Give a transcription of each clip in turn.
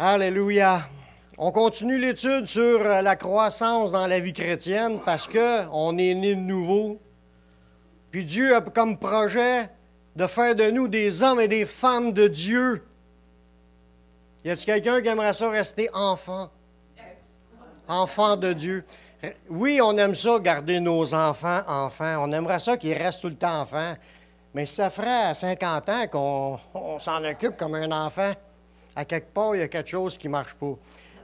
Alléluia. On continue l'étude sur la croissance dans la vie chrétienne parce qu'on est né de nouveau. Puis Dieu a comme projet de faire de nous des hommes et des femmes de Dieu. Y a-t-il quelqu'un qui aimerait ça rester enfant? Enfant de Dieu. Oui, on aime ça, garder nos enfants enfants. On aimerait ça qu'ils restent tout le temps enfants. Mais ça ferait 50 ans qu'on s'en occupe comme un enfant. À quelque part, il y a quelque chose qui ne marche pas.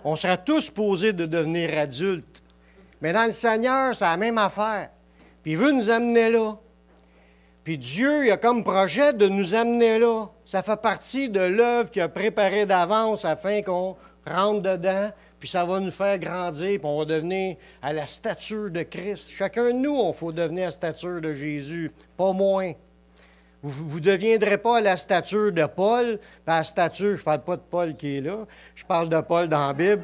On serait tous posés de devenir adultes. Mais dans le Seigneur, c'est la même affaire. Puis il veut nous amener là. Puis Dieu, il a comme projet de nous amener là. Ça fait partie de l'œuvre qu'il a préparée d'avance afin qu'on rentre dedans, puis ça va nous faire grandir, puis on va devenir à la stature de Christ. Chacun de nous, il faut devenir à la stature de Jésus, pas moins. Vous ne deviendrez pas à la stature de Paul, puis à la stature, je ne parle pas de Paul qui est là, je parle de Paul dans la Bible,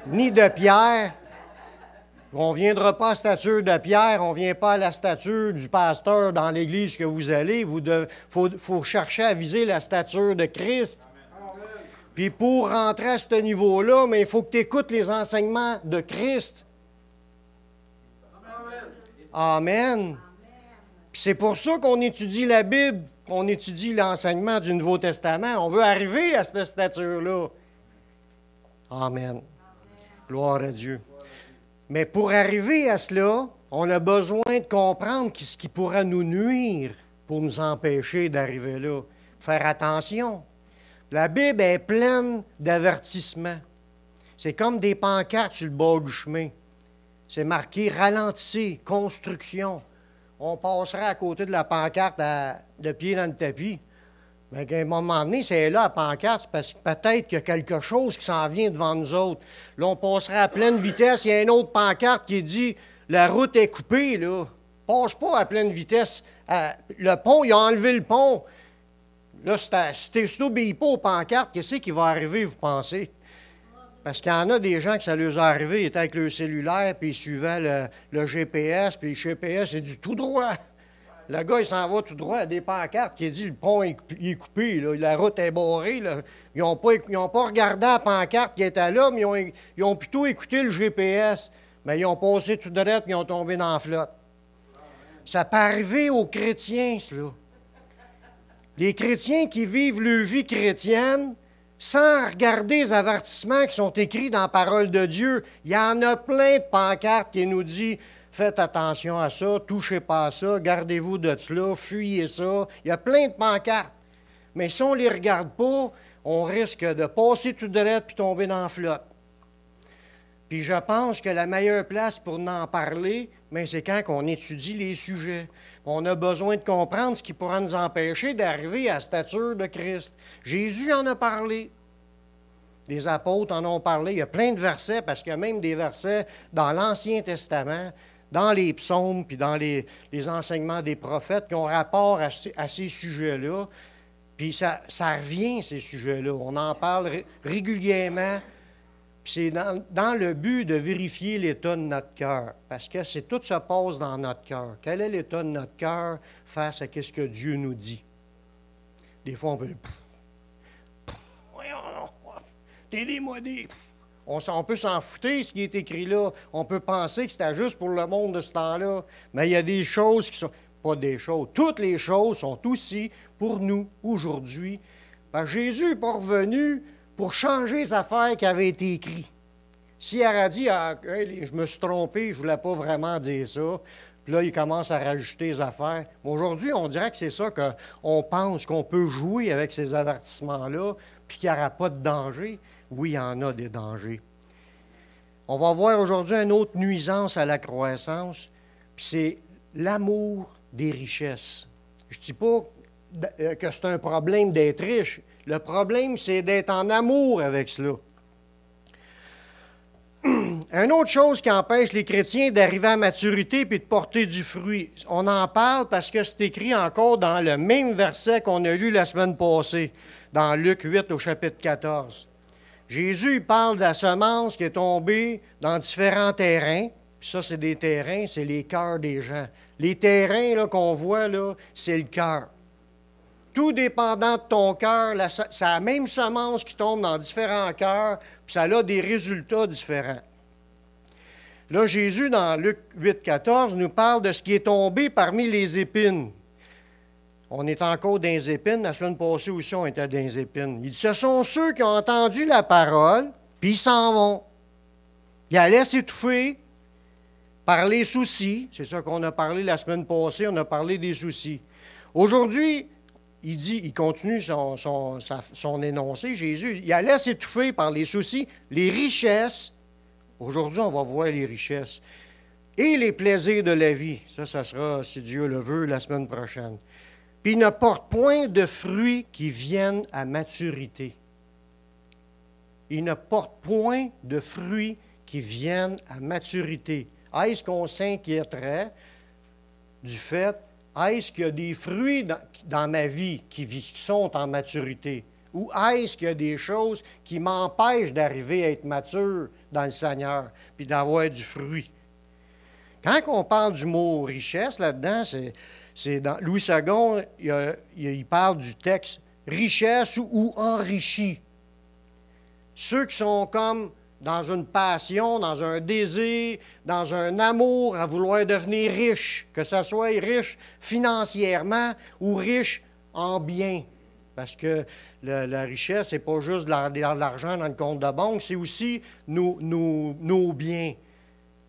ni de Pierre. On ne viendra pas à la stature de Pierre, on ne vient pas à la stature du pasteur dans l'église que vous allez. Il faut chercher à viser la stature de Christ. Puis pour rentrer à ce niveau-là, mais il faut que tu écoutes les enseignements de Christ. Amen. Puis c'est pour ça qu'on étudie la Bible, qu'on étudie l'enseignement du Nouveau Testament. On veut arriver à cette stature-là. Amen. Gloire à Dieu. Mais pour arriver à cela, on a besoin de comprendre ce qui pourra nous nuire pour nous empêcher d'arriver là. Faire attention. La Bible est pleine d'avertissements. C'est comme des pancartes sur le bord du chemin. C'est marqué « Ralentissez, construction ». On passerait à côté de la pancarte de pied dans le tapis. Mais à un moment donné, c'est là, la pancarte, parce que peut-être qu'il y a quelque chose qui s'en vient devant nous autres. Là, on passerait à pleine vitesse. Il y a une autre pancarte qui dit « La route est coupée, là. Passe pas à pleine vitesse. Le pont, il a enlevé le pont. » Là, si tu n'obéis pas aux pancartes, qu'est-ce qui va arriver, vous pensez? Parce qu'il y en a des gens que ça leur est arrivé, ils étaient avec leur cellulaire, puis ils suivaient le GPS, puis le GPS, c'est du tout droit. Le gars, il s'en va tout droit à des pancartes qui dit le pont est coupé, là, la route est barrée. Là. Ils n'ont pas regardé la pancarte qui était là, mais ils ont plutôt écouté le GPS. Mais ils ont passé tout droit, puis ils ont tombé dans la flotte. Ça peut arriver aux chrétiens, cela. Les chrétiens qui vivent leur vie chrétienne sans regarder les avertissements qui sont écrits dans la parole de Dieu. Il y en a plein de pancartes qui nous disent « Faites attention à ça, touchez pas à ça, gardez-vous de cela, fuyez ça. » Il y a plein de pancartes. Mais si on ne les regarde pas, on risque de passer tout droit puis tomber dans la flotte. Puis je pense que la meilleure place pour en parler, c'est quand on étudie les sujets. On a besoin de comprendre ce qui pourra nous empêcher d'arriver à la stature de Christ. Jésus en a parlé. Les apôtres en ont parlé. Il y a plein de versets, parce qu'il y a même des versets dans l'Ancien Testament, dans les psaumes, puis dans les enseignements des prophètes qui ont rapport à ces sujets-là. Puis ça revient, ces sujets-là. On en parle régulièrement. Puis c'est dans le but de vérifier l'état de notre cœur, parce que tout se passe dans notre cœur. Quel est l'état de notre cœur face à ce que Dieu nous dit? Des fois, on peut dire « Voyons, t'es démodé. » On peut s'en foutre, ce qui est écrit là. On peut penser que c'était juste pour le monde de ce temps-là. Mais il y a des choses qui sont... Pas des choses. Toutes les choses sont aussi pour nous aujourd'hui. Parce que Jésus n'est pas revenu pour changer les affaires qui avaient été écrites. Si elle a dit hey, « Je me suis trompé, je ne voulais pas vraiment dire ça », puis là, il commence à rajouter les affaires. Mais aujourd'hui, on dirait que c'est ça qu'on pense, qu'on peut jouer avec ces avertissements-là, puis qu'il n'y aura pas de danger. Oui, il y en a des dangers. On va voir aujourd'hui une autre nuisance à la croissance, puis c'est l'amour des richesses. Je ne dis pas que c'est un problème d'être riche. Le problème, c'est d'être en amour avec cela. Une autre chose qui empêche les chrétiens d'arriver à maturité et de porter du fruit, on en parle parce que c'est écrit encore dans le même verset qu'on a lu la semaine passée, dans Luc 8 au chapitre 14. Jésus parle de la semence qui est tombée dans différents terrains. Puis ça, c'est des terrains, c'est les cœurs des gens. Les terrains là, qu'on voit, là, c'est le cœur. tout dépendant de ton cœur, c'est la même semence qui tombe dans différents cœurs, puis ça a des résultats différents. Là, Jésus, dans Luc 8, 14, nous parle de ce qui est tombé parmi les épines. On est encore dans les épines. La semaine passée aussi, on était dans les épines. Il dit, ce sont ceux qui ont entendu la parole, puis ils s'en vont. Ils allaient s'étouffer par les soucis. C'est ça qu'on a parlé la semaine passée, on a parlé des soucis. Aujourd'hui, il continue son énoncé, Jésus. Il allait s'étouffer par les soucis, les richesses. Aujourd'hui, on va voir les richesses. Et les plaisirs de la vie. Ça sera, si Dieu le veut, la semaine prochaine. Puis il ne porte point de fruits qui viennent à maturité. Il ne porte point de fruits qui viennent à maturité. Est-ce qu'on s'inquiéterait du fait, est-ce qu'il y a des fruits dans ma vie qui sont en maturité? Ou est-ce qu'il y a des choses qui m'empêchent d'arriver à être mature dans le Seigneur, puis d'avoir du fruit? Quand on parle du mot richesse là-dedans, c'est dans Louis II, il parle du texte richesse ou enrichi. Ceux qui sont comme dans une passion, dans un désir, dans un amour à vouloir devenir riche, que ce soit riche financièrement ou riche en biens. Parce que la richesse, ce n'est pas juste de l'argent dans le compte de banque, c'est aussi nos biens.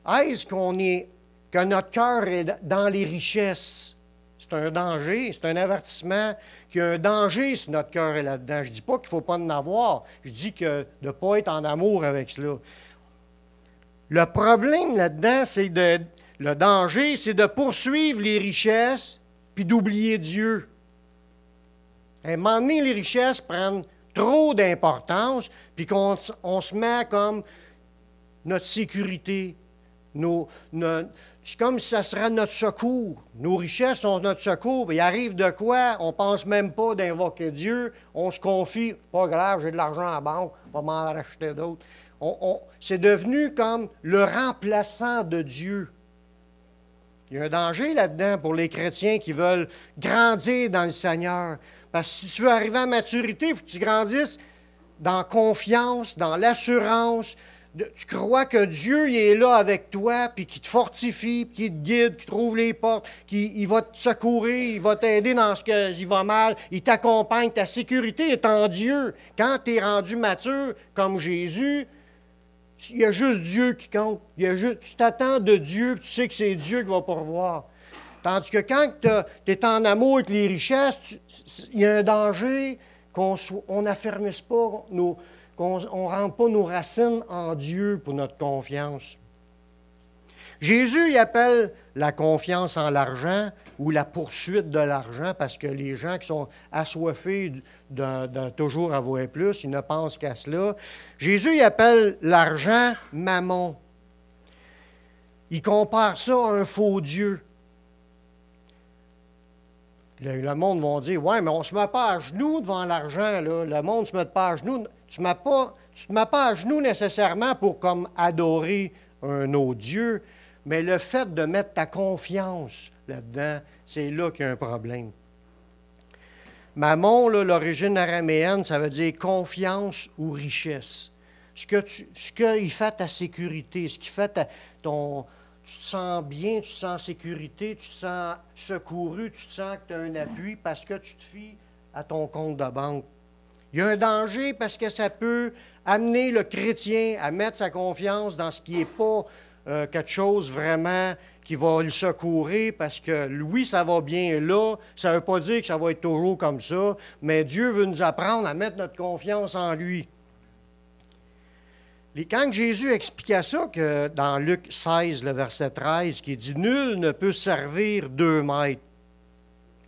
Est-ce que notre cœur est dans les richesses? C'est un danger, c'est un avertissement qu'il y a un danger si notre cœur est là-dedans. Je ne dis pas qu'il ne faut pas en avoir, je dis que de ne pas être en amour avec cela. Le problème là-dedans, le danger, c'est de poursuivre les richesses puis d'oublier Dieu. À un moment donné, les richesses prennent trop d'importance, puis qu'on se met comme notre sécurité, c'est comme si ça serait notre secours. Nos richesses sont notre secours. Il arrive de quoi? On ne pense même pas d'invoquer Dieu. On se confie. Pas grave, j'ai de l'argent à la banque, on va m'en racheter d'autres. C'est devenu comme le remplaçant de Dieu. Il y a un danger là-dedans pour les chrétiens qui veulent grandir dans le Seigneur. Parce que si tu veux arriver à maturité, il faut que tu grandisses dans confiance, dans l'assurance. Tu crois que Dieu il est là avec toi, puis qu'il te fortifie, puis qu'il te guide, qu'il te trouve les portes, qu'il va te secourir, il va t'aider dans ce qui va mal, il t'accompagne. Ta sécurité est en Dieu. Quand tu es rendu mature, comme Jésus, il y a juste Dieu qui compte. Tu t'attends de Dieu, puis tu sais que c'est Dieu qui va pourvoir. Tandis que quand tu es en amour avec les richesses, il y a un danger qu'on n'affermisse pas qu'on ne rentre pas nos racines en Dieu pour notre confiance. Jésus il appelle la confiance en l'argent ou la poursuite de l'argent parce que les gens qui sont assoiffés de toujours avoir plus, ils ne pensent qu'à cela. Jésus il appelle l'argent mammon. Il compare ça à un faux Dieu. Le monde va dire, « Ouais, mais on ne se met pas à genoux devant l'argent. Là. Le monde ne se met pas à genoux. » Tu ne te mets pas à genoux nécessairement pour comme adorer un autre Dieu, mais le fait de mettre ta confiance là-dedans, c'est là qu'il y a un problème. Mammon, là, l'origine araméenne, ça veut dire confiance ou richesse. Ce qu'il fait ta sécurité, ce qui fait tu te sens bien, tu te sens en sécurité, tu te sens secouru, tu te sens que tu as un appui parce que tu te fies à ton compte de banque. Il y a un danger parce que ça peut amener le chrétien à mettre sa confiance dans ce qui n'est pas quelque chose vraiment qui va le secourir parce que oui, ça va bien là. Ça ne veut pas dire que ça va être toujours comme ça, mais Dieu veut nous apprendre à mettre notre confiance en lui. Quand Jésus expliquait ça, que dans Luc 16, le verset 13, qui dit « Nul ne peut servir 2 maîtres,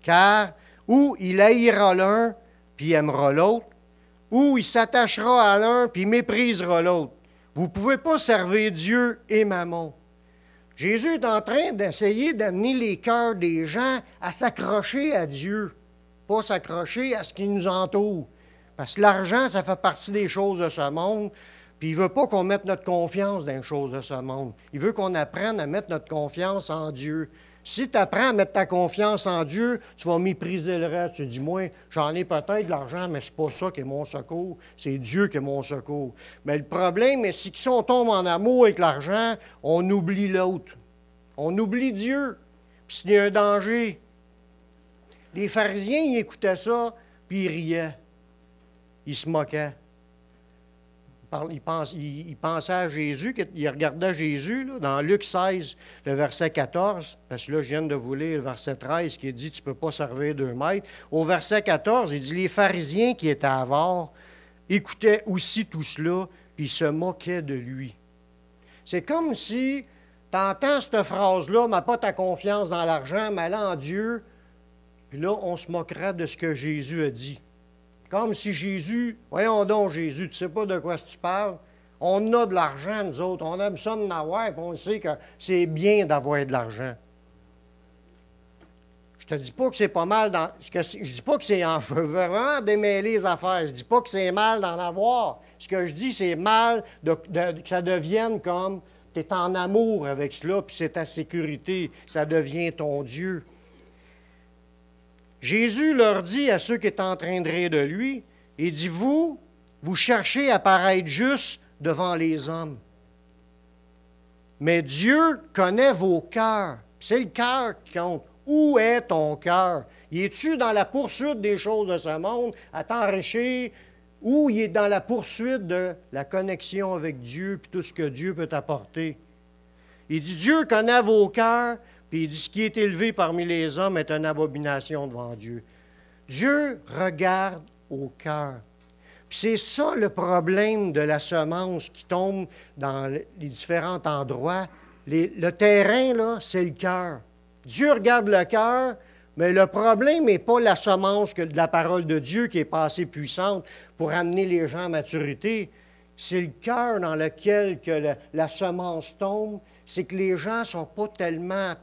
car ou il haïra l'un, puis aimera l'autre, ou il s'attachera à l'un, puis méprisera l'autre. Vous ne pouvez pas servir Dieu et Mammon. » Jésus est en train d'essayer d'amener les cœurs des gens à s'accrocher à Dieu, pas s'accrocher à ce qui nous entoure. Parce que l'argent, ça fait partie des choses de ce monde, puis il ne veut pas qu'on mette notre confiance dans les choses de ce monde. Il veut qu'on mette notre confiance en Dieu. Il veut qu'on apprenne à mettre notre confiance en Dieu. Si tu apprends à mettre ta confiance en Dieu, tu vas mépriser le reste. Tu te dis, moi, j'en ai peut-être de l'argent, mais c'est pas ça qui est mon secours. C'est Dieu qui est mon secours. Mais le problème, c'est que si on tombe en amour avec l'argent, on oublie l'autre. On oublie Dieu. Puis s'il y a un danger. Les pharisiens, ils écoutaient ça, puis ils riaient. Ils se moquaient. Il pensait à Jésus, il regardait Jésus là, dans Luc 16, le verset 14, parce que là, je viens de vous lire le verset 13 qui dit « Tu ne peux pas servir 2 maîtres ». Au verset 14, il dit « Les pharisiens qui étaient avares écoutaient aussi tout cela, puis ils se moquaient de lui. » C'est comme si tu entends cette phrase-là « Mets pas ta confiance dans l'argent, mais allez en Dieu », puis là, on se moquerait de ce que Jésus a dit. Comme si Jésus, voyons donc Jésus, tu ne sais pas de quoi tu parles. On a de l'argent, nous autres. On aime ça de l'avoir, puis on sait que c'est bien d'avoir de l'argent. Je te dis pas que c'est pas mal dans. Je dis pas que c'est en vraiment démêler les affaires. Je dis pas que c'est mal d'en avoir. Ce que je dis, c'est mal que ça devienne comme tu es en amour avec cela, puis c'est ta sécurité. Ça devient ton Dieu. Jésus leur dit à ceux qui étaient en train de rire de lui, il dit, vous cherchez à paraître juste devant les hommes. Mais Dieu connaît vos cœurs. C'est le cœur qui compte. Où est ton cœur? Es-tu dans la poursuite des choses de ce monde, à t'enrichir, ou il est dans la poursuite de la connexion avec Dieu et tout ce que Dieu peut t'apporter? Il dit, Dieu connaît vos cœurs, puis il dit, ce qui est élevé parmi les hommes est une abomination devant Dieu. Dieu regarde au cœur. Puis c'est ça le problème de la semence qui tombe dans les différents endroits. Le terrain, là, c'est le cœur. Dieu regarde le cœur, mais le problème n'est pas la semence de la parole de Dieu qui est pas assez puissante pour amener les gens à maturité. C'est le cœur dans lequel que la semence tombe. C'est que les gens ne sont pas tellement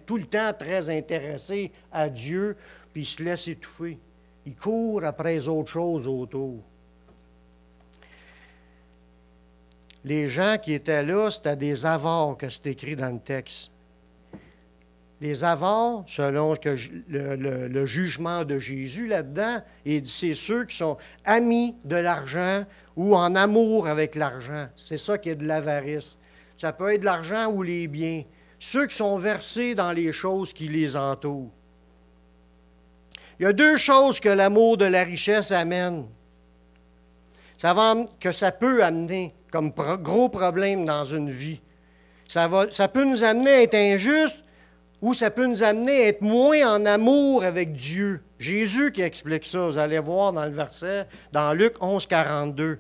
tout le temps très intéressés à Dieu, puis ils se laissent étouffer. Ils courent après les autres choses autour. Les gens qui étaient là, c'était des avares que c'est écrit dans le texte. Les avares, selon le jugement de Jésus là-dedans, il dit c'est ceux qui sont amis de l'argent ou en amour avec l'argent. C'est ça qui est de l'avarice. Ça peut être de l'argent ou les biens. Ceux qui sont versés dans les choses qui les entourent. Il y a 2 choses que l'amour de la richesse amène. Que ça peut amener comme gros problème dans une vie. Ça peut nous amener à être injuste ou ça peut nous amener à être moins en amour avec Dieu. Jésus qui explique ça, vous allez voir dans le verset, dans Luc 11, 42.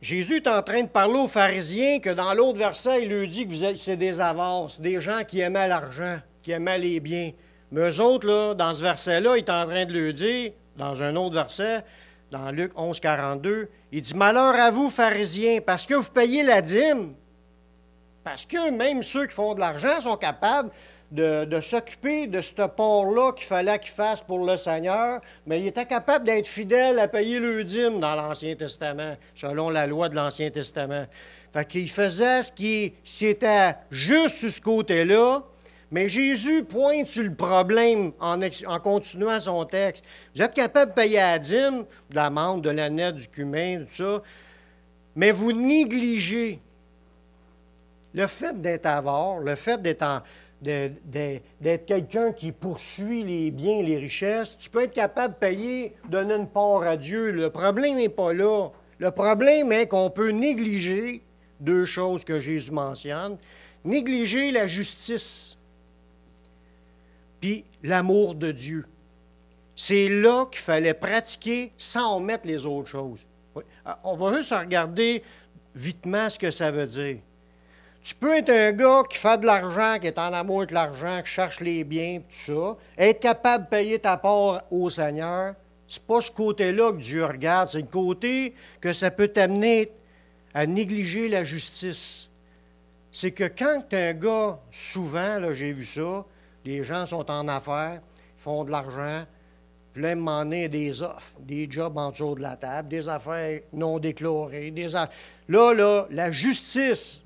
Jésus est en train de parler aux pharisiens que dans l'autre verset, il leur dit que c'est des avares, c'est des gens qui aimaient l'argent, qui aimaient les biens. Mais eux autres, là, dans ce verset-là, il est en train de leur dire, dans un autre verset, dans Luc 11, 42, il dit « Malheur à vous, pharisiens, parce que vous payez la dîme. » Parce que même ceux qui font de l'argent sont capables de s'occuper de ce port-là qu'il fallait qu'ils fassent pour le Seigneur, mais ils étaient capables d'être fidèles à payer le dîme dans l'Ancien Testament, selon la loi de l'Ancien Testament. Fait qu'ils faisaient ce qui était juste sur ce côté-là, mais Jésus pointe sur le problème en continuant son texte. Vous êtes capable de payer la dîme, de la menthe, de la nette, du cumin, tout ça, mais vous négligez le fait d'être avare, le fait d'être quelqu'un qui poursuit les biens, les richesses. Tu peux être capable de payer, donner une part à Dieu. Le problème n'est pas là. Le problème est qu'on peut négliger 2 choses que Jésus mentionne. Négliger la justice, puis l'amour de Dieu. C'est là qu'il fallait pratiquer sans omettre les autres choses. On va juste regarder vitement ce que ça veut dire. Tu peux être un gars qui fait de l'argent, qui est en amour avec l'argent, qui cherche les biens, tout ça, être capable de payer ta part au Seigneur. C'est pas ce côté-là que Dieu regarde, c'est le côté que ça peut t'amener à négliger la justice. C'est que quand tu es un gars, souvent, là, j'ai vu ça, les gens sont en affaires, ils font de l'argent, Puis là, à un moment donné, des offres, des jobs en dessous de la table, des affaires non déclarées. Là, la justice,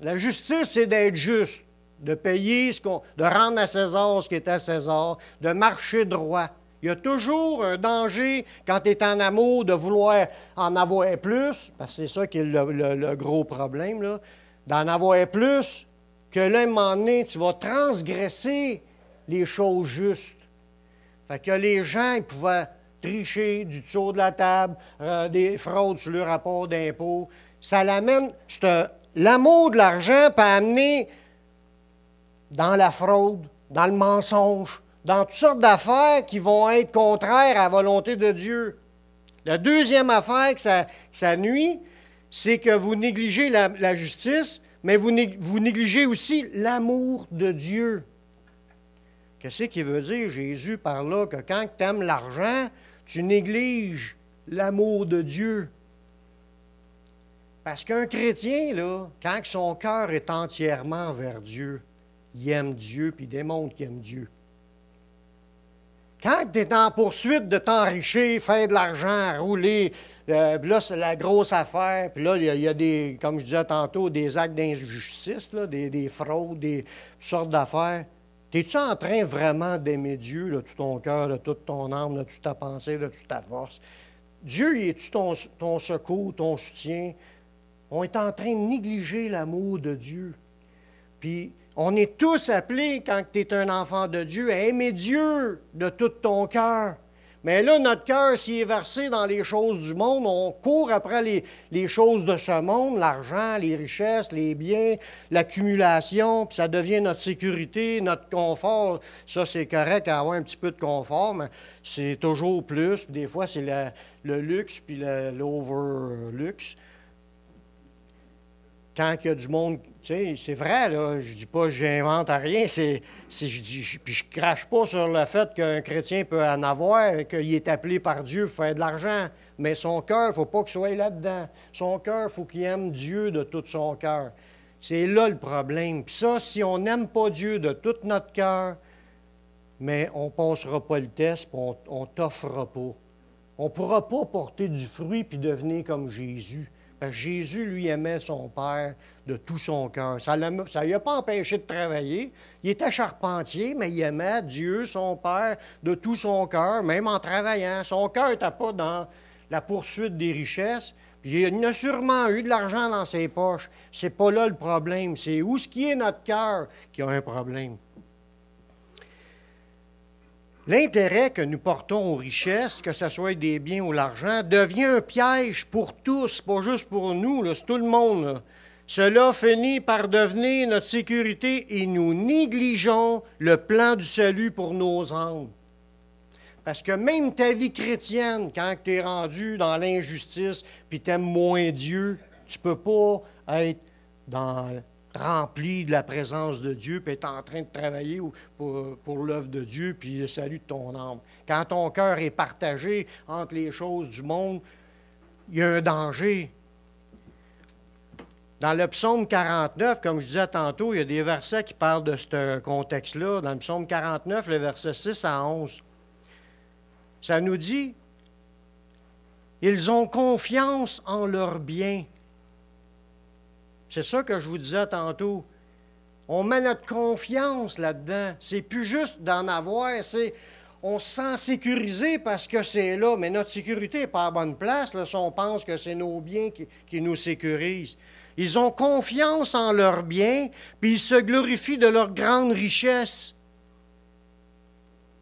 c'est d'être juste, de payer, de rendre à César ce qui est à César, de marcher droit. Il y a toujours un danger, quand tu es en amour, de vouloir en avoir plus, parce que c'est ça qui est le gros problème, là, d'en avoir plus, que là, à un moment donné, tu vas transgresser les choses justes. Fait que les gens, ils pouvaient tricher du dessous de la table, des fraudes sur le rapport d'impôt. Ça l'amène, l'amour de l'argent peut amener dans la fraude, dans le mensonge, dans toutes sortes d'affaires qui vont être contraires à la volonté de Dieu. La deuxième affaire que ça nuit, c'est que vous négligez la justice, mais vous négligez aussi l'amour de Dieu. Qu'est-ce qu'il veut dire, Jésus, par là, que quand tu aimes l'argent, tu négliges l'amour de Dieu? Parce qu'un chrétien, là, quand son cœur est entièrement vers Dieu, il aime Dieu, puis il démontre qu'il aime Dieu. Quand tu es en poursuite de t'enrichir, faire de l'argent, rouler, là, c'est la grosse affaire, puis là, il y a des, comme je disais tantôt, des actes d'injustice, là, des fraudes, toutes sortes d'affaires. Es-tu en train vraiment d'aimer Dieu, de tout ton cœur, de toute ton âme, de toute ta pensée, de toute ta force? Dieu, es-tu ton secours, ton soutien? On est en train de négliger l'amour de Dieu. Puis, on est tous appelés, quand tu es un enfant de Dieu, à aimer Dieu de tout ton cœur. Mais là, notre cœur, s'il est versé dans les choses du monde, on court après les choses de ce monde, l'argent, les richesses, les biens, l'accumulation, puis ça devient notre sécurité, notre confort. Ça, c'est correct d'avoir un petit peu de confort, mais c'est toujours plus. Des fois, c'est le luxe puis l'overluxe. Quand il y a du monde, tu sais, c'est vrai, là, je dis pas que j'invente rien, puis je crache pas sur le fait qu'un chrétien peut en avoir, qu'il est appelé par Dieu pour faire de l'argent, mais son cœur, il ne faut pas qu'il soit là-dedans. Son cœur, il faut qu'il aime Dieu de tout son cœur. C'est là le problème. Puis ça, si on n'aime pas Dieu de tout notre cœur, mais on ne passera pas le test, puis on ne t'offrera pas. On ne pourra pas porter du fruit puis devenir comme Jésus. Parce que Jésus, lui, aimait son Père de tout son cœur. Ça ne lui a pas empêché de travailler. Il était charpentier, mais il aimait Dieu, son Père, de tout son cœur, même en travaillant. Son cœur n'était pas dans la poursuite des richesses. Puis il a sûrement eu de l'argent dans ses poches. C'est pas là le problème. C'est où ce qui est notre cœur qui a un problème. L'intérêt que nous portons aux richesses, que ce soit des biens ou l'argent, devient un piège pour tous, pas juste pour nous, là, c'est tout le monde. Là. Cela finit par devenir notre sécurité et nous négligeons le plan du salut pour nos âmes. Parce que même ta vie chrétienne, quand tu es rendu dans l'injustice puis tu aimes moins Dieu, tu ne peux pas être rempli de la présence de Dieu, puis être en train de travailler pour l'œuvre de Dieu, puis le salut de ton âme. Quand ton cœur est partagé entre les choses du monde, il y a un danger. Dans le psaume 49, comme je disais tantôt, il y a des versets qui parlent de ce contexte-là. Dans le psaume 49, le verset 6 à 11, ça nous dit « Ils ont confiance en leurs biens. » C'est ça que je vous disais tantôt. On met notre confiance là-dedans. C'est plus juste d'en avoir, on se sent sécurisé parce que c'est là, mais notre sécurité n'est pas à bonne place là, si on pense que c'est nos biens qui nous sécurisent. Ils ont confiance en leurs biens, puis ils se glorifient de leur grande richesse.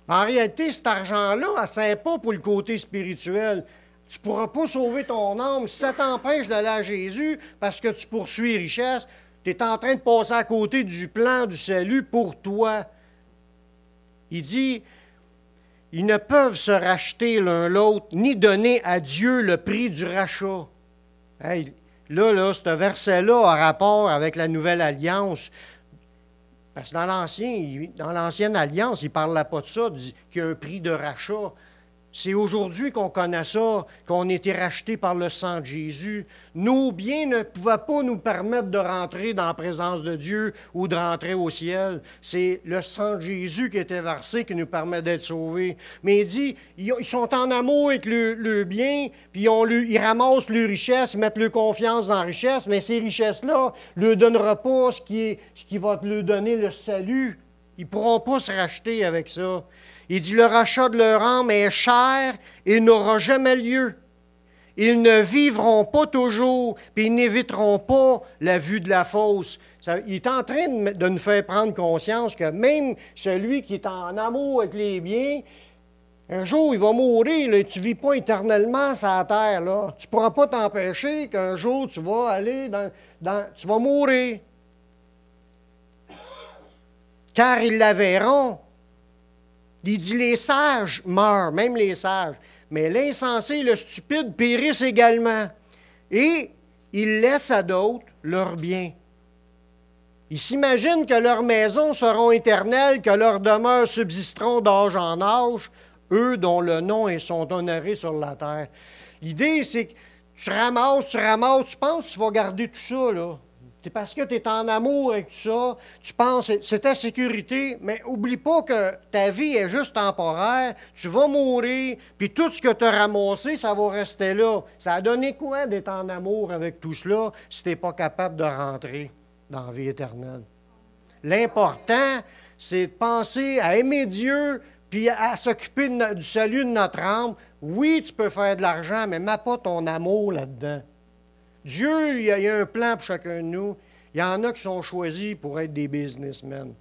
En réalité, cet argent-là, ça ne sert pas pour le côté spirituel. Tu ne pourras pas sauver ton âme si ça t'empêche d'aller à Jésus parce que tu poursuis les richesses. Tu es en train de passer à côté du plan du salut pour toi. Il dit, ils ne peuvent se racheter l'un l'autre, ni donner à Dieu le prix du rachat. Hey, là, ce verset-là a rapport avec la nouvelle alliance. Parce que dans l'ancienne alliance, il ne parlait pas de ça, qu'il y a un prix de rachat. C'est aujourd'hui qu'on connaît ça, qu'on a été racheté par le sang de Jésus. Nos biens ne pouvaient pas nous permettre de rentrer dans la présence de Dieu ou de rentrer au ciel. C'est le sang de Jésus qui était versé qui nous permet d'être sauvés. Mais il dit, ils sont en amour avec le bien, puis ils ramassent leurs richesses, ils mettent leur confiance dans la richesse, mais ces richesses-là ne leur donnera pas ce qui va leur donner le salut. Ils ne pourront pas se racheter avec ça. Il dit, le rachat de leur âme est cher et n'aura jamais lieu. Ils ne vivront pas toujours, puis ils n'éviteront pas la vue de la fosse. Il est en train de nous faire prendre conscience que même celui qui est en amour avec les biens, un jour, il va mourir. Là. Tu ne vis pas éternellement sur la terre. Là. Tu ne pourras pas t'empêcher qu'un jour, tu vas aller tu vas mourir. Car ils la verront. Il dit, les sages meurent, même les sages, mais l'insensé et le stupide périssent également. Et ils laissent à d'autres leurs biens. Ils s'imaginent que leurs maisons seront éternelles, que leurs demeures subsisteront d'âge en âge, eux dont le nom et sont honorés sur la terre. L'idée, c'est que tu ramasses, tu penses que tu vas garder tout ça, là. C'est parce que tu es en amour avec tout ça, tu penses que c'est ta sécurité, mais oublie pas que ta vie est juste temporaire, tu vas mourir, puis tout ce que tu as ramassé, ça va rester là. Ça a donné quoi d'être en amour avec tout cela si tu n'es pas capable de rentrer dans la vie éternelle? L'important, c'est de penser à aimer Dieu, puis à s'occuper du salut de notre âme. Oui, tu peux faire de l'argent, mais mets pas ton amour là-dedans. Dieu, il y a un plan pour chacun de nous. Il y en a qui sont choisis pour être des businessmen.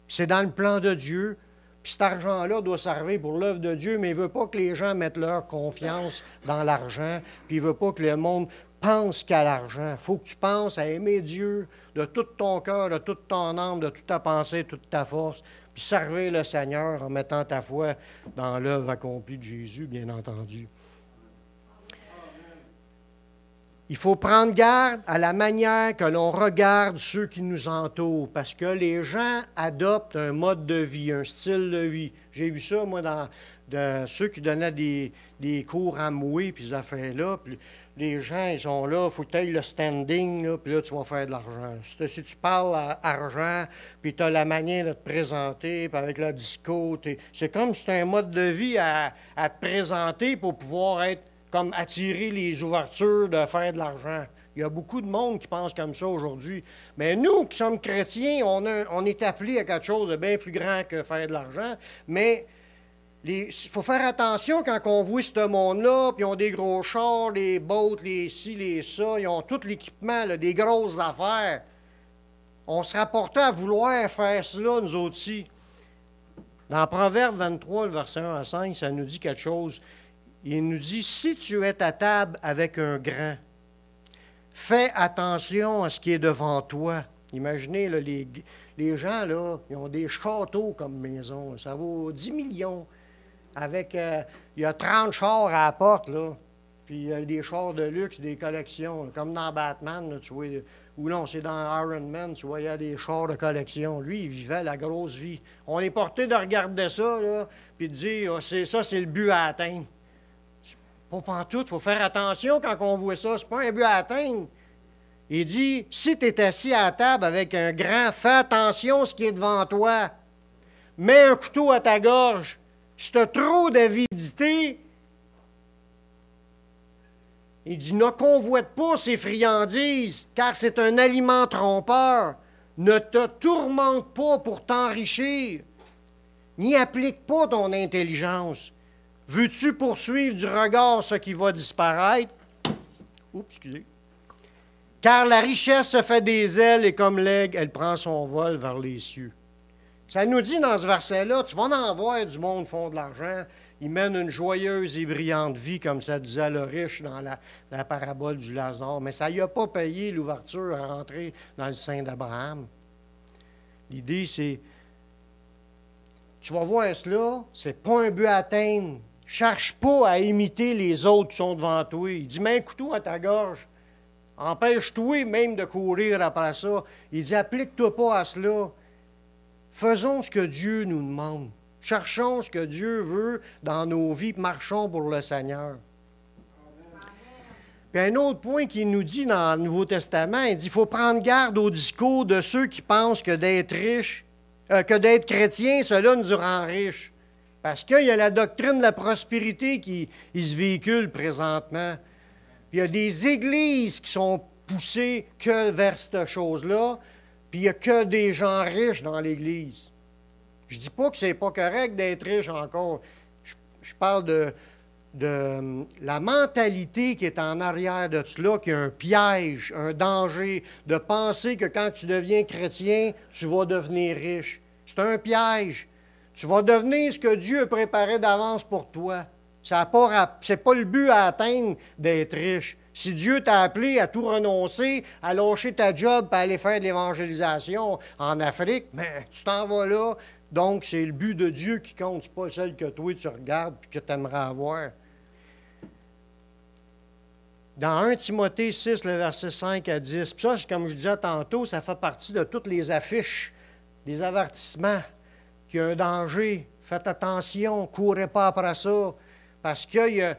C'est dans le plan de Dieu. Puis cet argent-là doit servir pour l'œuvre de Dieu, mais il ne veut pas que les gens mettent leur confiance dans l'argent, puis il ne veut pas que le monde pense qu'à l'argent. Il faut que tu penses à aimer Dieu de tout ton cœur, de toute ton âme, de toute ta pensée, de toute ta force, puis servir le Seigneur en mettant ta foi dans l'œuvre accomplie de Jésus, bien entendu. Il faut prendre garde à la manière que l'on regarde ceux qui nous entourent, parce que les gens adoptent un mode de vie, un style de vie. J'ai vu ça, moi, dans ceux qui donnaient des cours à mouer, puis ces affaires-là. Puis les gens, ils sont là, il faut que tu ailles le standing, là, puis là, tu vas faire de l'argent. Si tu parles à argent, puis tu as la manière de te présenter, puis avec le discours, c'est comme si tu as un mode de vie à te présenter pour pouvoir être comme attirer les ouvertures de faire de l'argent. Il y a beaucoup de monde qui pense comme ça aujourd'hui. Mais nous, qui sommes chrétiens, on est appelés à quelque chose de bien plus grand que faire de l'argent. Mais il faut faire attention quand on voit ce monde-là, puis ils ont des gros chars, les boats, les ci, les ça, ils ont tout l'équipement, là, des grosses affaires. On se rapportait à vouloir faire cela, nous autres aussi. Dans Proverbe 23, le verset 1 à 5, ça nous dit quelque chose. Il nous dit, si tu es à table avec un grand, fais attention à ce qui est devant toi. Imaginez, là, les gens, là, ils ont des châteaux comme maison. Ça vaut 10 millions. Avec, il y a 30 chars à la porte, là. Puis des chars de luxe, des collections. Là, comme dans Batman, là, tu vois. Ou non, c'est dans Iron Man, tu vois, il y a des chars de collection. Lui, il vivait la grosse vie. On est porté de regarder ça, là, puis de dire, c'est le but à atteindre. Pas pantoute, il faut faire attention quand on voit ça. C'est pas un but à atteindre. Il dit, si tu es assis à la table avec un grand, fais attention à ce qui est devant toi. Mets un couteau à ta gorge. Si tu as trop d'avidité, il dit, ne convoite pas ces friandises, car c'est un aliment trompeur. Ne te tourmente pas pour t'enrichir. N'y applique pas ton intelligence. Veux-tu poursuivre du regard ce qui va disparaître? Oups, excusez. Car la richesse se fait des ailes et comme l'aigle, elle prend son vol vers les cieux. Ça nous dit dans ce verset-là, tu vas en voir du monde qui font de l'argent, ils mènent une joyeuse et brillante vie, comme ça disait le riche dans la parabole du Lazare, mais ça n'y a pas payé l'ouverture à rentrer dans le sein d'Abraham. L'idée, c'est, tu vas voir cela, c'est pas un but à atteindre. Cherche pas à imiter les autres qui sont devant toi. Il dit, mets un couteau à ta gorge. Empêche-toi même de courir après ça. Il dit, applique-toi pas à cela. Faisons ce que Dieu nous demande. Cherchons ce que Dieu veut dans nos vies, marchons pour le Seigneur. Puis un autre point qu'il nous dit dans le Nouveau Testament, il dit qu'il faut prendre garde au discours de ceux qui pensent que d'être riche, que d'être chrétien, cela nous rend riches. Parce qu'il y a la doctrine de la prospérité qui se véhicule présentement. Puis il y a des églises qui sont poussées que vers cette chose-là, puis il n'y a que des gens riches dans l'Église. Je ne dis pas que c'est pas correct d'être riche encore. Je parle de la mentalité qui est en arrière de cela, qui est un piège, un danger, de penser que quand tu deviens chrétien, tu vas devenir riche. C'est un piège. Tu vas devenir ce que Dieu a préparé d'avance pour toi. Ce n'est pas le but à atteindre d'être riche. Si Dieu t'a appelé à tout renoncer, à lâcher ta job et à aller faire de l'évangélisation en Afrique, mais tu t'en vas là. Donc, c'est le but de Dieu qui compte, ce n'est pas celle que toi tu regardes et que tu aimerais avoir. Dans 1 Timothée 6, le verset 5 à 10, puis ça, comme je disais tantôt, ça fait partie de toutes les affiches, des avertissements qu'il y a un danger. Faites attention, ne courez pas après ça, parce qu'il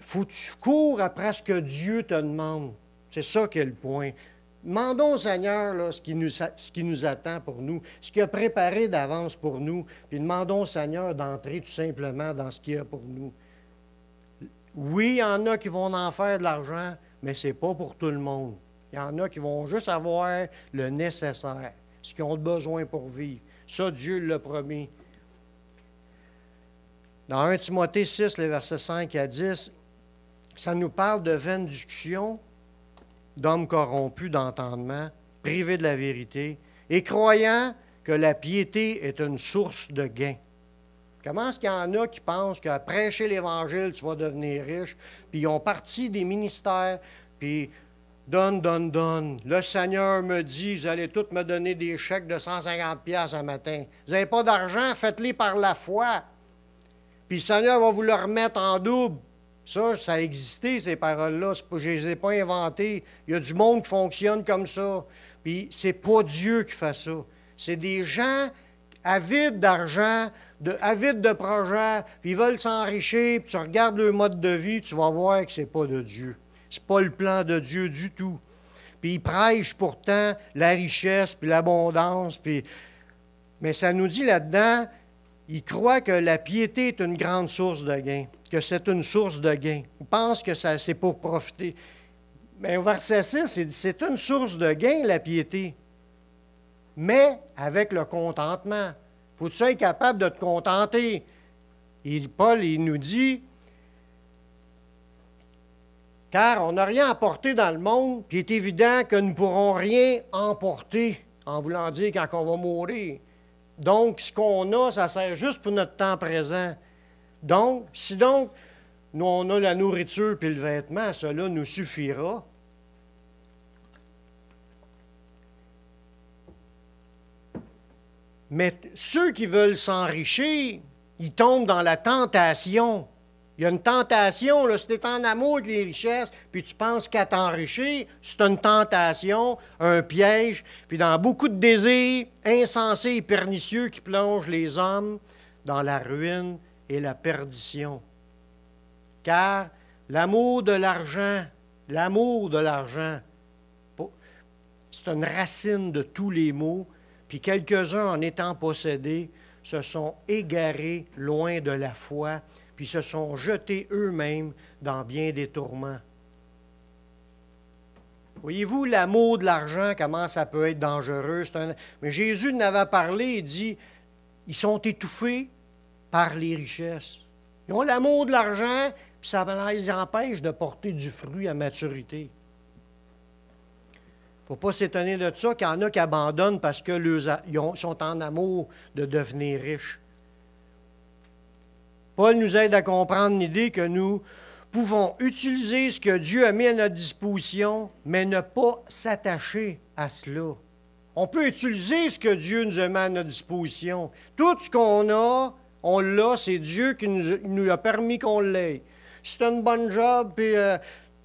faut que tu cours après ce que Dieu te demande. C'est ça qui est le point. Demandons au Seigneur là, ce qui nous attend pour nous, ce qu'il a préparé d'avance pour nous, puis demandons au Seigneur d'entrer tout simplement dans ce qu'il y a pour nous. Oui, il y en a qui vont en faire de l'argent, mais ce n'est pas pour tout le monde. Il y en a qui vont juste avoir le nécessaire, ce qu'ils ont besoin pour vivre. Ça, Dieu l'a promis. Dans 1 Timothée 6, les versets 5 à 10, ça nous parle de vaines discussions, d'hommes corrompus d'entendement, privés de la vérité, et croyant que la piété est une source de gain. Comment est-ce qu'il y en a qui pensent qu'à prêcher l'Évangile, tu vas devenir riche, puis ils ont parti des ministères, puis donne. Le Seigneur me dit, vous allez tous me donner des chèques de 150$ un matin. Vous n'avez pas d'argent, faites-les par la foi. Puis le Seigneur va vous le remettre en double. Ça a existé, ces paroles-là. Je ne les ai pas inventées. Il y a du monde qui fonctionne comme ça. Puis c'est pas Dieu qui fait ça. C'est des gens avides d'argent, avides de projets, puis ils veulent s'enrichir, puis tu regardes leur mode de vie, tu vas voir que c'est pas de Dieu. C'est pas le plan de Dieu du tout. Puis ils prêchent pourtant la richesse, puis l'abondance, mais ça nous dit là-dedans, ils croient que la piété est une grande source de gain, que c'est une source de gain. Ils pensent que c'est pour profiter. Mais au verset 6, c'est une source de gain, la piété, mais avec le contentement. Il faut que tu sois capable de te contenter. Et Paul, il nous dit, car on n'a rien apporté dans le monde, puis il est évident que nous ne pourrons rien emporter, en voulant dire quand on va mourir. Donc, ce qu'on a, ça sert juste pour notre temps présent. Donc, si nous, on a la nourriture puis le vêtement, cela nous suffira. Mais ceux qui veulent s'enrichir, ils tombent dans la tentation. Il y a une tentation, là, si tu es en amour avec les richesses, puis tu penses qu'à t'enrichir, c'est une tentation, un piège, puis dans beaucoup de désirs insensés et pernicieux qui plongent les hommes dans la ruine et la perdition. Car l'amour de l'argent, c'est une racine de tous les maux, puis quelques-uns, en étant possédés, se sont égarés loin de la foi, puis se sont jetés eux-mêmes dans bien des tourments. Voyez-vous, l'amour de l'argent, comment ça peut être dangereux? Mais Jésus en avait parlé, il dit, ils sont étouffés par les richesses. Ils ont l'amour de l'argent, puis ça les empêche de porter du fruit à maturité. Il ne faut pas s'étonner de ça qu'il y en a qui abandonnent parce qu'ils sont en amour de devenir riches. Paul nous aide à comprendre l'idée que nous pouvons utiliser ce que Dieu a mis à notre disposition, mais ne pas s'attacher à cela. On peut utiliser ce que Dieu nous a mis à notre disposition. Tout ce qu'on a, on l'a, c'est Dieu qui nous a permis qu'on l'ait. Si tu as une bonne job, puis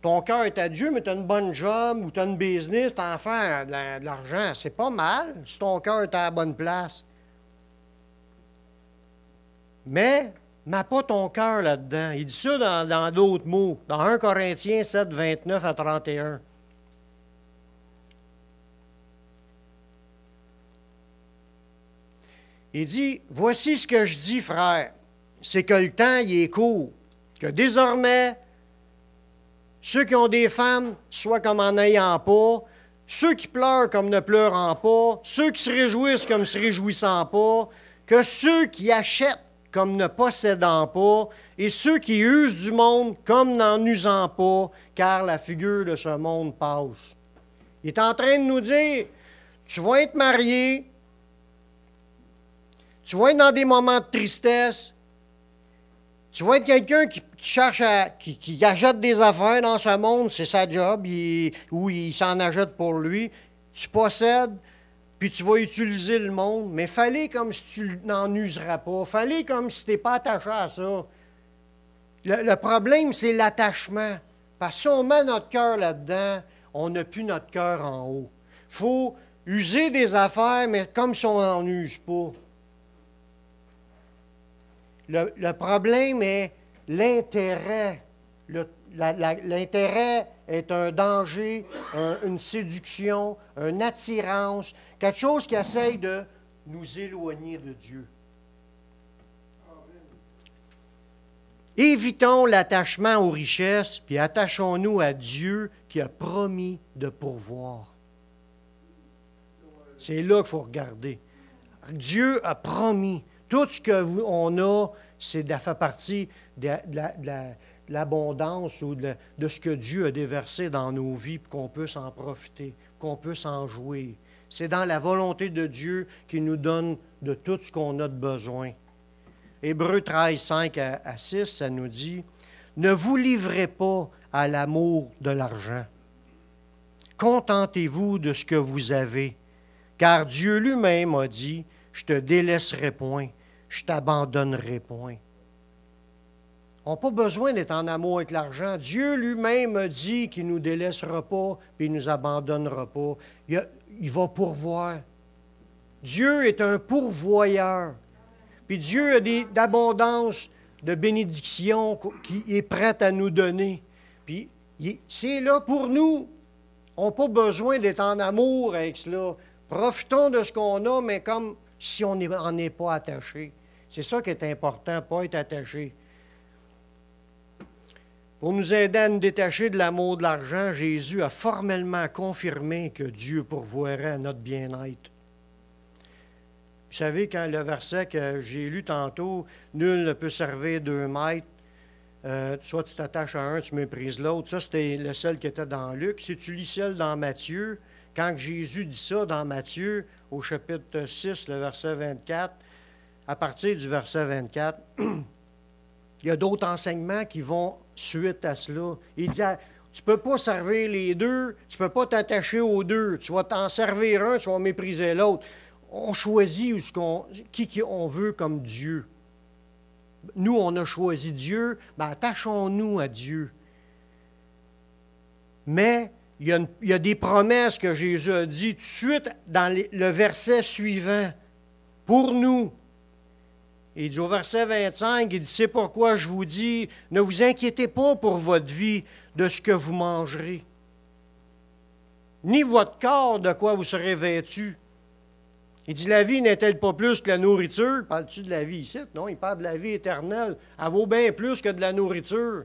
ton cœur est à Dieu, mais tu as une bonne job ou tu as une business, tu en fais de l'argent, c'est pas mal si ton cœur est à la bonne place. Mais mets pas ton cœur là-dedans. Il dit ça dans d'autres mots, dans 1 Corinthiens 7, 29 à 31. Il dit, voici ce que je dis, frère, c'est que le temps, il est court, que désormais, ceux qui ont des femmes, soient comme en n'ayant pas, ceux qui pleurent comme ne pleurant pas, ceux qui se réjouissent comme se réjouissant pas, que ceux qui achètent comme ne possédant pas, et ceux qui usent du monde comme n'en usant pas, car la figure de ce monde passe. Il est en train de nous dire, tu vas être marié, tu vas être dans des moments de tristesse, tu vas être quelqu'un qui cherche qui achète des affaires dans ce monde, c'est sa job, ou il s'en achète pour lui. Tu possèdes, puis tu vas utiliser le monde, mais fallait comme si tu n'en useras pas. Fallait comme si tu n'es pas attaché à ça. Le problème, c'est l'attachement. Parce que si on met notre cœur là-dedans, on n'a plus notre cœur en haut. Il faut user des affaires, mais comme si on n'en use pas. Le problème est l'intérêt. L'intérêt est un danger, une séduction, une attirance, quelque chose qui essaye de nous éloigner de Dieu. Évitons l'attachement aux richesses, puis attachons-nous à Dieu qui a promis de pourvoir. C'est là qu'il faut regarder. Dieu a promis. Tout ce qu'on a, c'est fait partie de l'abondance ou de ce que Dieu a déversé dans nos vies pour qu'on puisse en profiter, qu'on puisse en jouir. C'est dans la volonté de Dieu qu'il nous donne de tout ce qu'on a de besoin. Hébreux 13, 5 à 6, ça nous dit « Ne vous livrez pas à l'amour de l'argent. Contentez-vous de ce que vous avez, car Dieu lui-même a dit « Je te délaisserai point, je t'abandonnerai point. » On n'a pas besoin d'être en amour avec l'argent. Dieu lui-même a dit qu'il ne nous délaissera pas et il ne nous abandonnera pas. Il va pourvoir. Dieu est un pourvoyeur. Puis Dieu a d'abondance de bénédictions qu'il est prêt à nous donner. Puis c'est là pour nous. On n'a pas besoin d'être en amour avec cela. Profitons de ce qu'on a, mais comme si on n'en est pas attaché. C'est ça qui est important, pas être attaché. Pour nous aider à nous détacher de l'amour de l'argent, Jésus a formellement confirmé que Dieu pourvoirait à notre bien-être. Vous savez, quand le verset que j'ai lu tantôt, « Nul ne peut servir 2 maîtres », soit tu t'attaches à un, tu méprises l'autre. Ça, c'était le seul qui était dans Luc. Si tu lis celle dans Matthieu, quand Jésus dit ça dans Matthieu, au chapitre 6, le verset 24, à partir du verset 24, il y a d'autres enseignements qui vont suite à cela. Il dit, tu ne peux pas servir les deux, tu ne peux pas t'attacher aux deux. Tu vas t'en servir un, tu vas mépriser l'autre. On choisit qui on veut comme Dieu. Nous, on a choisi Dieu, mais attachons-nous à Dieu. Mais il y a des promesses que Jésus a dit tout de suite dans le verset suivant. Pour nous. Il dit au verset 25, il dit, c'est pourquoi je vous dis, ne vous inquiétez pas pour votre vie de ce que vous mangerez, ni votre corps de quoi vous serez vêtus. Il dit, la vie n'est-elle pas plus que la nourriture? Parles-tu de la vie ici? Non, il parle de la vie éternelle. Elle vaut bien plus que de la nourriture.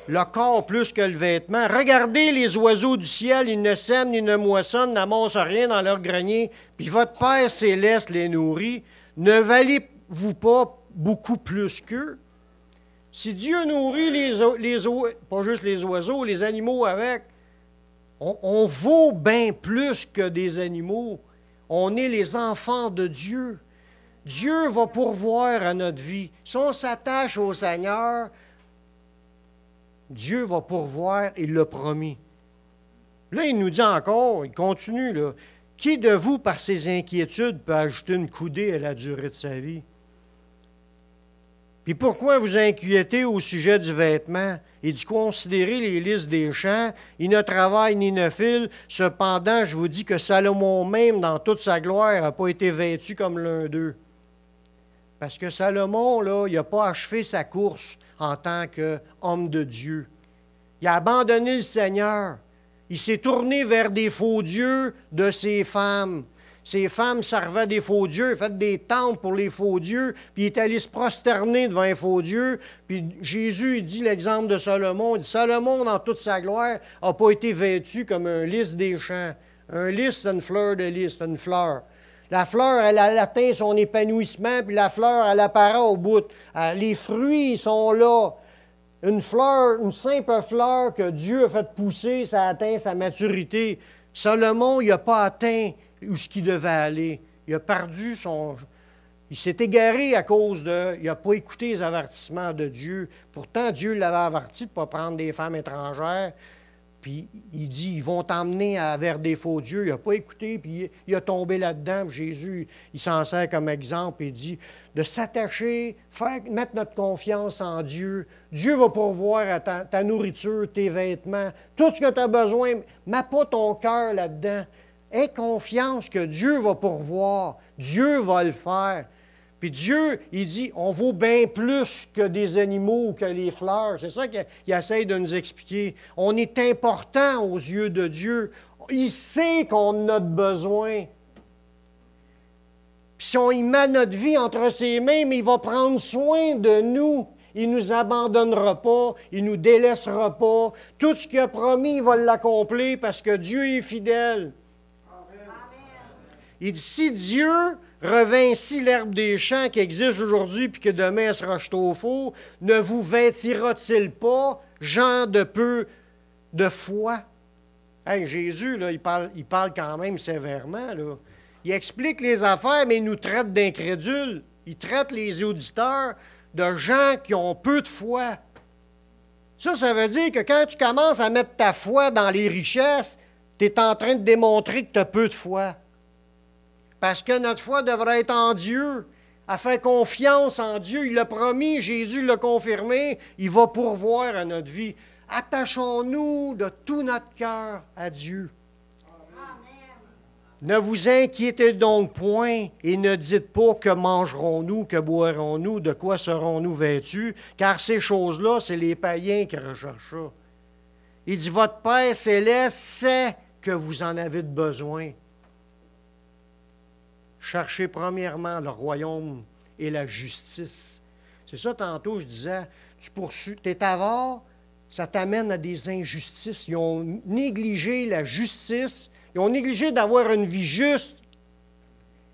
Le corps plus que le vêtement. Regardez les oiseaux du ciel, ils ne sèment ni ne moissonnent, n'amassent rien dans leur grenier, puis votre Père céleste les nourrit. Ne valez-vous pas beaucoup plus qu'eux? Si Dieu nourrit pas juste les oiseaux, les animaux avec, on vaut bien plus que des animaux. On est les enfants de Dieu. Dieu va pourvoir à notre vie. Si on s'attache au Seigneur, Dieu va pourvoir, il l'a promis. Là, il nous dit encore, il continue, là, qui de vous, par ses inquiétudes, peut ajouter une coudée à la durée de sa vie? Puis pourquoi vous inquiétez au sujet du vêtement? Il dit, considérez les lys des champs, ils ne travaillent ni ne filent. Cependant, je vous dis que Salomon même, dans toute sa gloire, n'a pas été vêtu comme l'un d'eux. Parce que Salomon, là, il n'a pas achevé sa course en tant qu'homme de Dieu. Il a abandonné le Seigneur. Il s'est tourné vers des faux dieux de ses femmes. Ses femmes servaient des faux dieux, faisaient des temples pour les faux dieux, puis il est allé se prosterner devant un faux dieu. Puis Jésus, il dit l'exemple de Salomon. Il dit, Salomon, dans toute sa gloire, n'a pas été vêtu comme un lys des champs. Un lys, c'est une fleur de lys, c'est une fleur. La fleur, elle atteint son épanouissement, puis la fleur, elle apparaît au bout. Les fruits sont là. Une fleur, une simple fleur que Dieu a fait pousser, ça atteint sa maturité. Salomon, il n'a pas atteint où ce qu'il devait aller. Il a perdu son... Il s'est égaré à cause de... Il n'a pas écouté les avertissements de Dieu. Pourtant, Dieu l'avait averti de ne pas prendre des femmes étrangères. Puis il dit, ils vont t'emmener vers des faux dieux. Il n'a pas écouté, puis il a tombé là-dedans. Puis Jésus, il s'en sert comme exemple et dit de s'attacher, mettre notre confiance en Dieu. Dieu va pourvoir à ta nourriture, tes vêtements, tout ce que tu as besoin. Mets pas ton cœur là-dedans. Aie confiance que Dieu va pourvoir. Dieu va le faire. Puis Dieu, il dit, on vaut bien plus que des animaux ou que les fleurs. C'est ça qu'il essaie de nous expliquer. On est important aux yeux de Dieu. Il sait qu'on a besoin. Puis si on y met notre vie entre ses mains, mais il va prendre soin de nous. Il ne nous abandonnera pas, il ne nous délaissera pas. Tout ce qu'il a promis, il va l'accomplir parce que Dieu est fidèle. Amen. Il dit, si Dieu revint ainsi l'herbe des champs qui existe aujourd'hui puis que demain elle sera jetée au four, ne vous vêtira-t-il pas, gens de peu de foi? Hey, Jésus, là, il parle quand même sévèrement. Là. Il explique les affaires, mais il nous traite d'incrédules. Il traite les auditeurs de gens qui ont peu de foi. Ça veut dire que quand tu commences à mettre ta foi dans les richesses, tu es en train de démontrer que tu as peu de foi. Parce que notre foi devrait être en Dieu, à faire confiance en Dieu. Il l'a promis, Jésus l'a confirmé, il va pourvoir à notre vie. Attachons-nous de tout notre cœur à Dieu. Amen. Ne vous inquiétez donc point et ne dites pas que mangerons-nous, que boirons-nous, de quoi serons-nous vêtus, car ces choses-là, c'est les païens qui recherchent ça. Il dit, votre Père céleste sait que vous en avez de besoin. Cherchez premièrement le royaume et la justice. C'est ça, tantôt, je disais, tu es avare, ça t'amène à des injustices. Ils ont négligé la justice, ils ont négligé d'avoir une vie juste.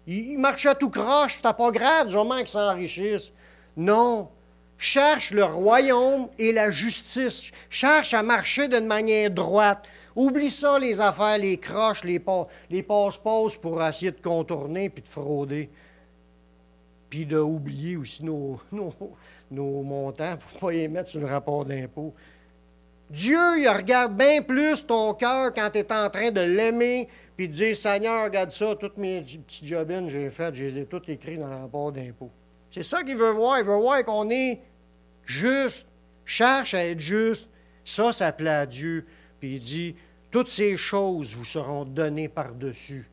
Ils marchaient tout croche, c'était pas grave, du moment qu'ils s'enrichissent. Non, cherche le royaume et la justice. Cherche à marcher d'une manière droite. Oublie ça, les affaires, les croches, les passe-passe pour essayer de contourner puis de frauder. Puis d'oublier aussi nos montants pour ne pas les mettre sur le rapport d'impôt. Dieu, il regarde bien plus ton cœur quand tu es en train de l'aimer puis de dire, Seigneur, regarde ça, toutes mes petites jobines que j'ai faites, je les ai toutes écrites dans le rapport d'impôt. C'est ça qu'il veut voir. Il veut voir qu'on est juste. Cherche à être juste. Ça plaît à Dieu. Puis il dit, toutes ces choses vous seront données par-dessus.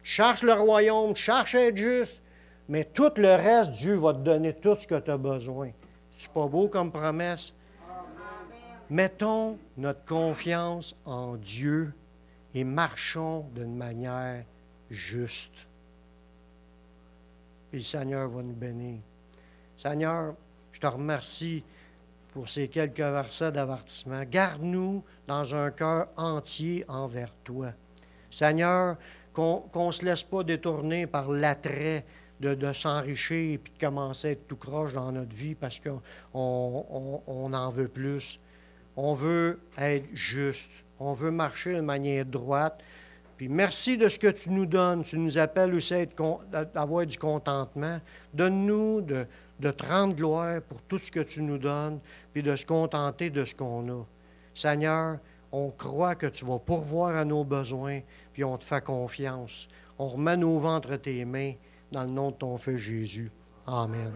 Cherche le royaume, cherche à être juste, mais tout le reste, Dieu va te donner tout ce que tu as besoin. C'est pas beau comme promesse? Amen. Mettons notre confiance en Dieu et marchons d'une manière juste. Puis le Seigneur va nous bénir. Seigneur, je te remercie pour ces quelques versets d'avertissement. Garde-nous dans un cœur entier envers toi. Seigneur, qu'on ne se laisse pas détourner par l'attrait de s'enrichir et puis de commencer à être tout croche dans notre vie parce qu'on en veut plus. On veut être juste. On veut marcher de manière droite. Puis merci de ce que tu nous donnes. Tu nous appelles aussi à avoir du contentement. Donne-nous de te rendre gloire pour tout ce que tu nous donnes, puis de se contenter de ce qu'on a. Seigneur, on croit que tu vas pourvoir à nos besoins, puis on te fait confiance. On remet nos ventres entre tes mains, dans le nom de ton Fils Jésus. Amen.